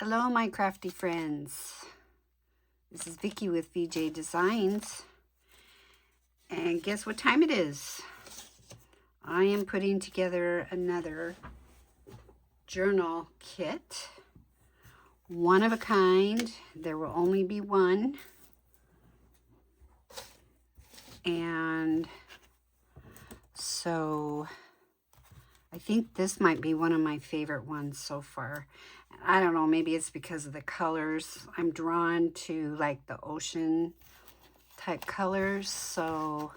Hello, my crafty friends. This is Vickie with VJ Designs. And guess what time it is? I am putting together another journal kit. One of a kind. There will only be one. And so I think this might be one of my favorite ones so far. I don't know, maybe it's because of the colors. I'm drawn to like the ocean type colors. So,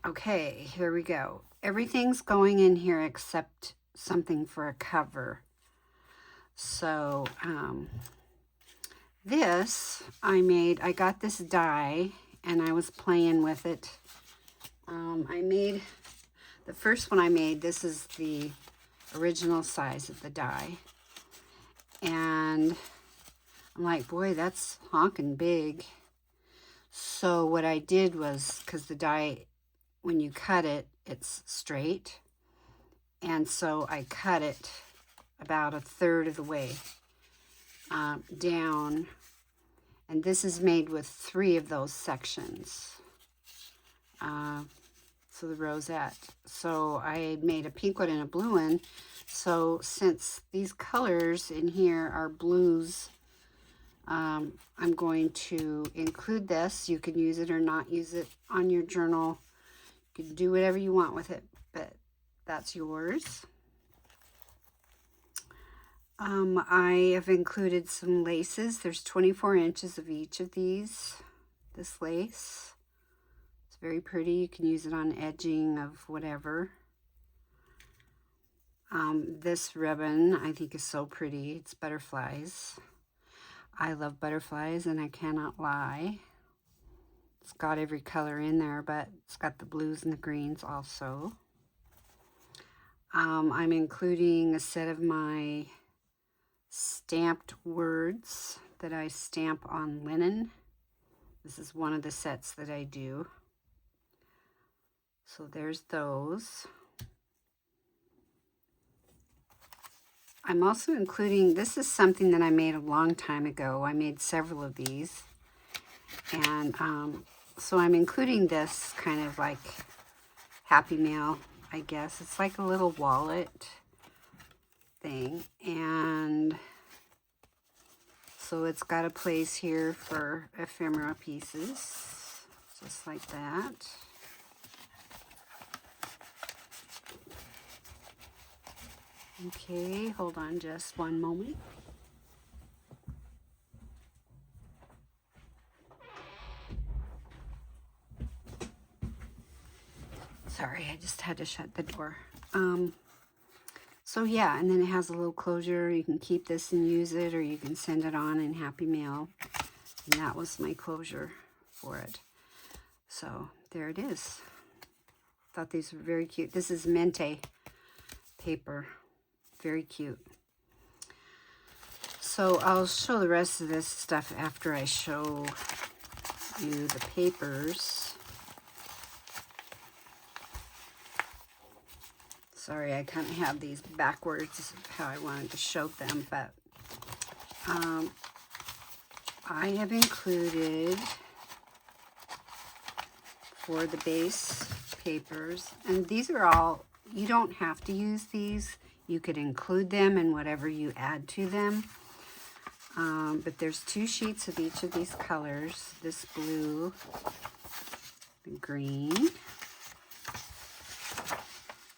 okay, here we go. Everything's going in here except something for a cover. So, this I got this die and I was playing with it. I made, the first one I made, this is the original size of the die. And I'm like, boy, that's honking big. So what I did was, because the die, when you cut it, it's straight. And so I cut it about a third of the way down. And this is made with 3 of those sections. So the rosette. So I made a pink one and a blue one. So since these colors in here are blues, I'm going to include this. You can use it or not use it on your journal. You can do whatever you want with it, but that's yours. I have included some laces. There's 24 inches of each of these, this lace. It's very pretty. You can use it on edging of whatever. This ribbon I think is so pretty. It's butterflies. I love butterflies and I cannot lie. It's got every color in there, but it's got the blues and the greens also. I'm including a set of my stamped words that I stamp on linen. This is one of the sets that I do. So there's those. I'm also including, this is something that I made a long time ago. I made several of these. And so I'm including this kind of like Happy Mail, I guess. It's like a little wallet thing. And so it's got a place here for ephemera pieces, just like that. Okay, hold on just one moment. Sorry, I just had to shut the door. So yeah, and then it has a little closure. You can keep this and use it, or you can send it on in Happy Mail. And that was my closure for it. So there it is. Thought these were very cute. This is Mente paper. Very cute. So I'll show the rest of this stuff after I show you the papers. Sorry, I kind of have these backwards how I wanted to show them, but I have included for the base papers, and these are all, you don't have to use these. You could include them in whatever you add to them. But there's 2 sheets of each of these colors. This blue and green.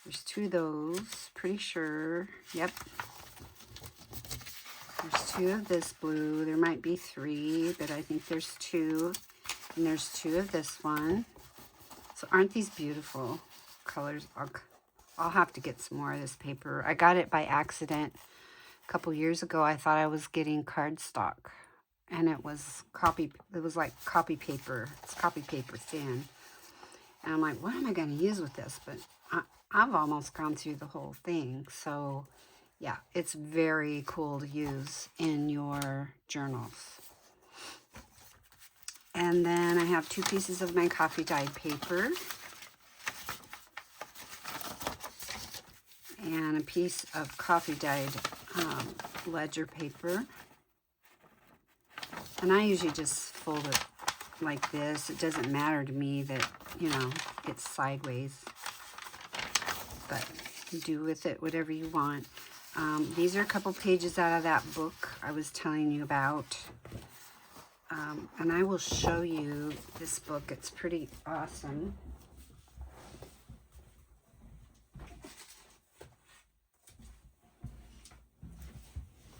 There's 2 of those, pretty sure. Yep. There's 2 of this blue. There might be 3, but I think there's 2. And there's 2 of this one. So aren't these beautiful colors? I'll have to get some more of this paper. I got it by accident a couple years ago. I thought I was getting cardstock, and it was like copy paper. It's copy paper thin. And I'm like, what am I going to use with this? But I've almost gone through the whole thing. So yeah, it's very cool to use in your journals. And then I have 2 pieces of my coffee dyed paper. and a piece of coffee dyed ledger paper. And I usually just fold it like this. It doesn't matter to me that, you know, it's sideways, but do with it whatever you want. These are a couple pages out of that book I was telling you about. And I will show you this book. It's pretty awesome.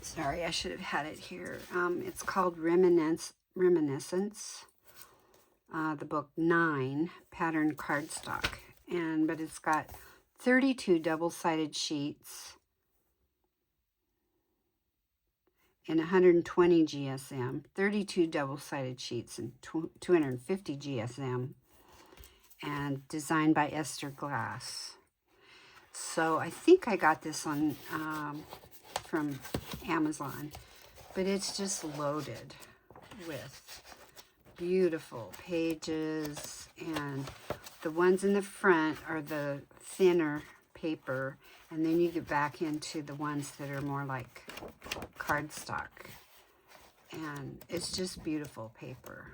Sorry, I should have had it here. It's called Reminiscence. The book 9, pattern cardstock. But it's got 32 double-sided sheets and 120 GSM, 32 double-sided sheets and 250 GSM, and designed by Esther Glass. So I think I got this on from Amazon, but it's just loaded with beautiful pages, and the ones in the front are the thinner paper, and then you get back into the ones that are more like cardstock, and it's just beautiful paper.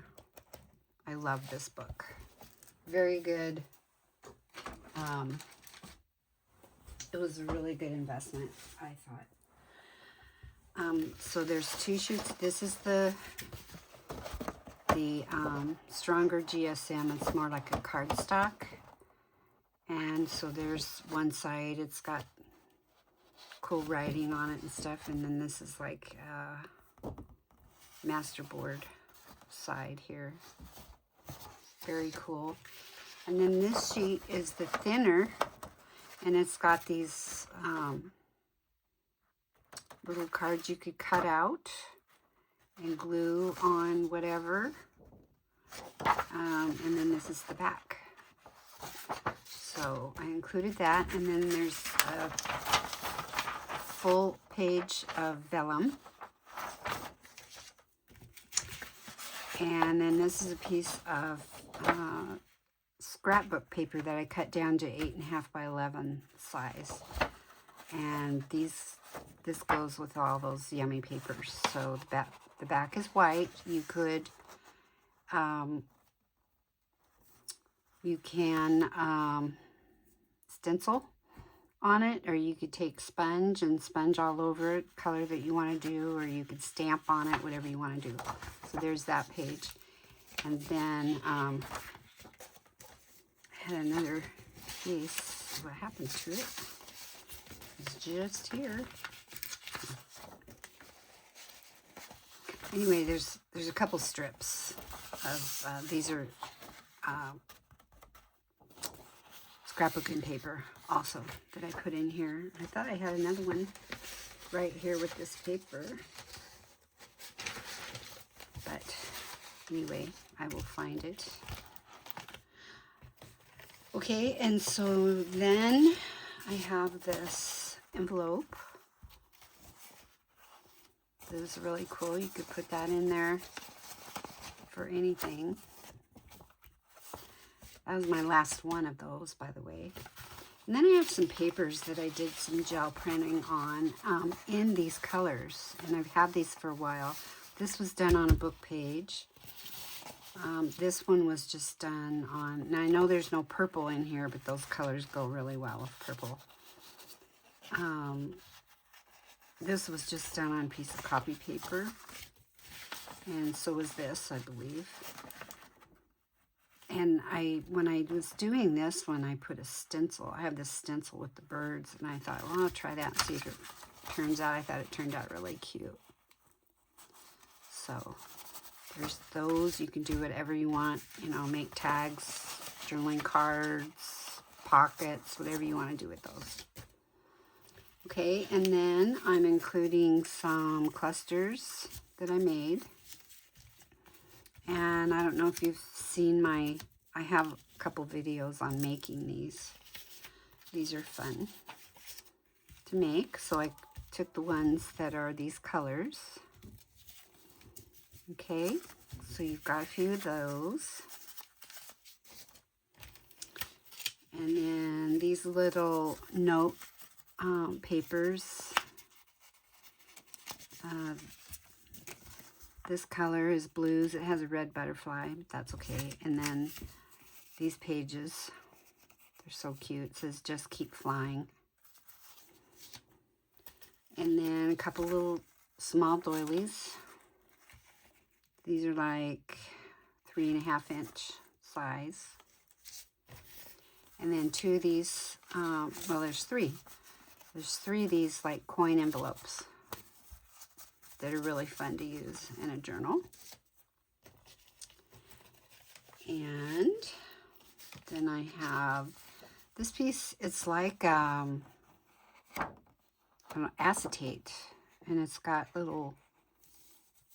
I love this book. Very good. It was a really good investment, I thought. So there's 2 sheets. This is the stronger GSM. It's more like a cardstock. And so there's one side, it's got cool writing on it and stuff. And then this is like masterboard side here. Very cool. And then this sheet is the thinner, and it's got these little cards you could cut out and glue on whatever. And then this is the back. So I included that, and then there's a full page of vellum. And then this is a piece of scrapbook paper that I cut down to 8.5 by 11 size. And this goes with all those yummy papers. So the back is white. You could you can stencil on it, or you could take sponge and sponge all over it, color that you want to do, or you could stamp on it, whatever you want to do. So there's that page. And then I had another piece. What happened to it? It's just here. Anyway, there's a couple strips of these are scrapbooking paper also that I put in here. I thought I had another one right here with this paper, but anyway, I will find it. Okay, and so then I have this envelope. This is really cool. You could put that in there for anything. That was my last one of those, by the way. And then I have some papers that I did some gel printing on in these colors. And I've had these for a while. This was done on a book page. This one was just done on, now I know there's no purple in here, but those colors go really well with purple. This was just done on a piece of copy paper. And so was this, I believe. And when I was doing this one, I put a stencil. I have this stencil with the birds, and I thought, well, I'll try that and see if it turns out. I thought it turned out really cute. So there's those. You can do whatever you want, you know, make tags, journaling cards, pockets, whatever you want to do with those. Okay, and then I'm including some clusters that I made. And I don't know if you've seen I have a couple videos on making these. These are fun to make. So I took the ones that are these colors. Okay, so you've got a few of those. And then these little note papers. This color is blues. It has a red butterfly, but that's okay. And then these pages, they're so cute. It says, just keep flying. And then a couple little small doilies. These are like 3.5 inch size. And then two of these, well, there's three. There's three of these like coin envelopes that are really fun to use in a journal. And then I have this piece. It's like I don't know, acetate, and it's got little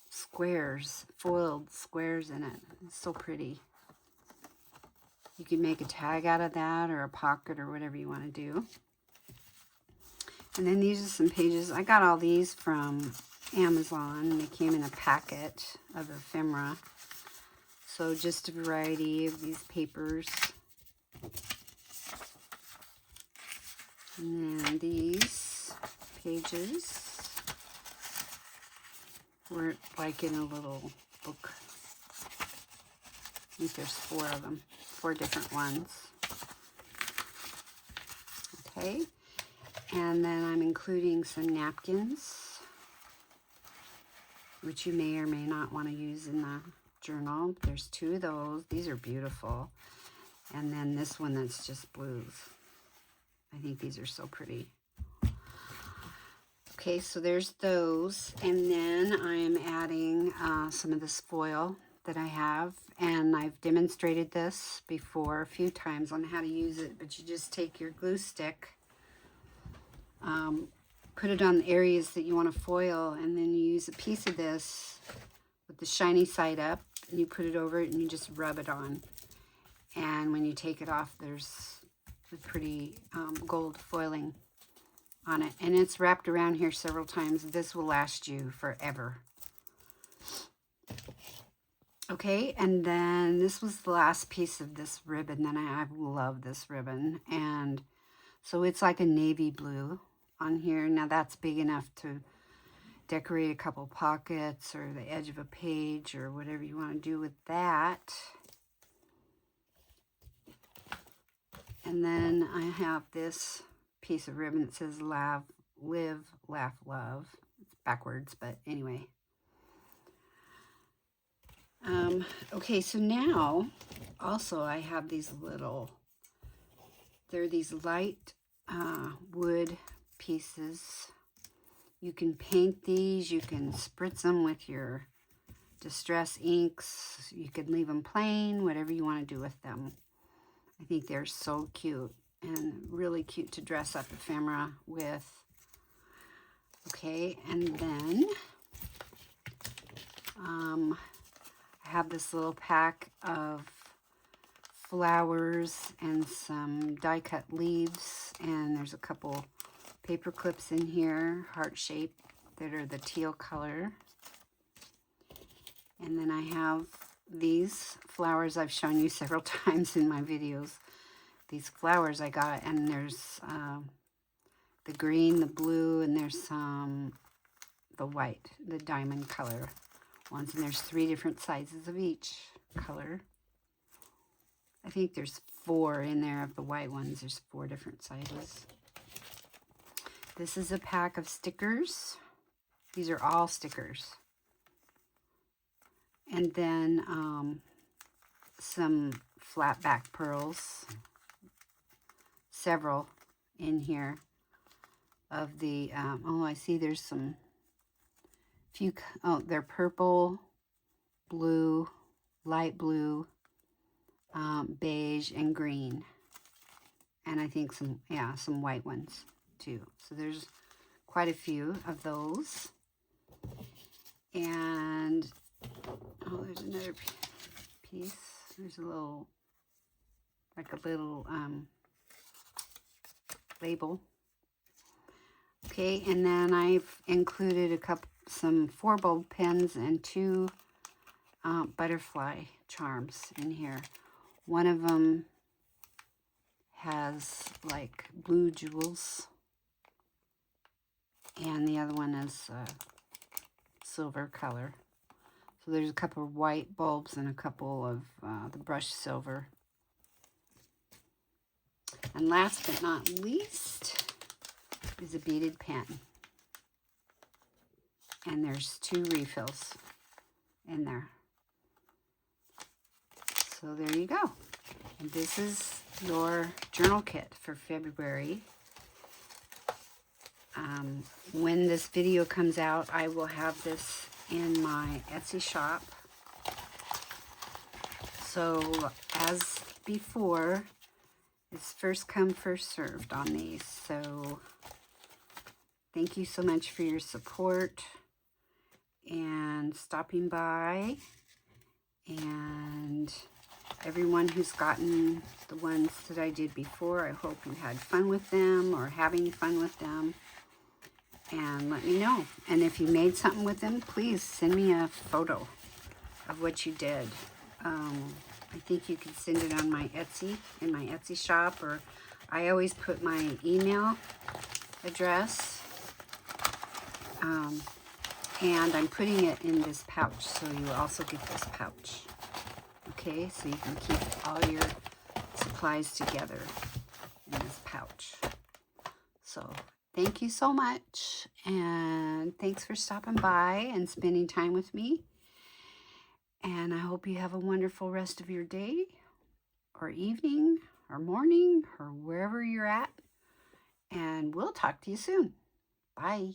squares, foiled squares in it. It's so pretty. You can make a tag out of that, or a pocket, or whatever you want to do. And then these are some pages. I got all these from Amazon. They came in a packet of ephemera. So just a variety of these papers. And then these pages were like in a little book. I think there's 4 of them, 4 different ones. Okay. And then I'm including some napkins, which you may or may not want to use in the journal. There's 2 of those. These are beautiful. And then this one that's just blues. I think these are so pretty. Okay, so there's those. And then I'm adding some of this foil that I have. And I've demonstrated this before a few times on how to use it. But you just take your glue stick, put it on the areas that you want to foil, and then you use a piece of this with the shiny side up, and you put it over it, and you just rub it on. And when you take it off, there's a pretty gold foiling on it. And it's wrapped around here several times. This will last you forever. Okay, and then this was the last piece of this ribbon. Then I love this ribbon. And so it's like a navy blue on here. Now that's big enough to decorate a couple pockets or the edge of a page or whatever you want to do with that. And then I have this piece of ribbon that says live, laugh, love. It's backwards, but anyway. Okay, so now also I have these little, they're these light wood pieces. You can paint these, you can spritz them with your distress inks, you can leave them plain, whatever you want to do with them. I think they're so cute and really cute to dress up ephemera with. Okay, and then I have this little pack of flowers and some die cut leaves, and there's a couple paper clips in here, heart shape, that are the teal color. And then I have these flowers I've shown you several times in my videos. These flowers I got, and there's the green, the blue, and there's some the white, the diamond color ones, and there's 3 different sizes of each color. I think there's 4 in there of the white ones. There's 4 different sizes. This is a pack of stickers. These are all stickers. And then some flat back pearls. Several in here of the, oh, I see there's some few, oh, they're purple, blue, light blue, beige, and green. And I think some, yeah, some white ones too. So there's quite a few of those. And, oh, there's another piece. There's a little, like a little label. Okay, and then I've included some 4 bulb pens and 2 butterfly charms in here. One of them has like blue jewels and the other one is silver color. So there's a couple of white bulbs and a couple of the brushed silver. And last but not least is a beaded pen. And there's 2 refills in there. So there you go. And this is your journal kit for February. When this video comes out, I will have this in my Etsy shop. So as before, it's first come, first served on these. So thank you so much for your support and stopping by, and everyone who's gotten the ones that I did before. I hope you had fun with them or having fun with them, and let me know. And if you made something with them, please send me a photo of what you did. I think you can send it on my Etsy, in my Etsy shop, or I always put my email address. And I'm putting it in this pouch, so you also get this pouch. Okay, so you can keep all your supplies together in this pouch. So thank you so much, and thanks for stopping by and spending time with me. And I hope you have a wonderful rest of your day, or evening, or morning, or wherever you're at. And we'll talk to you soon. Bye.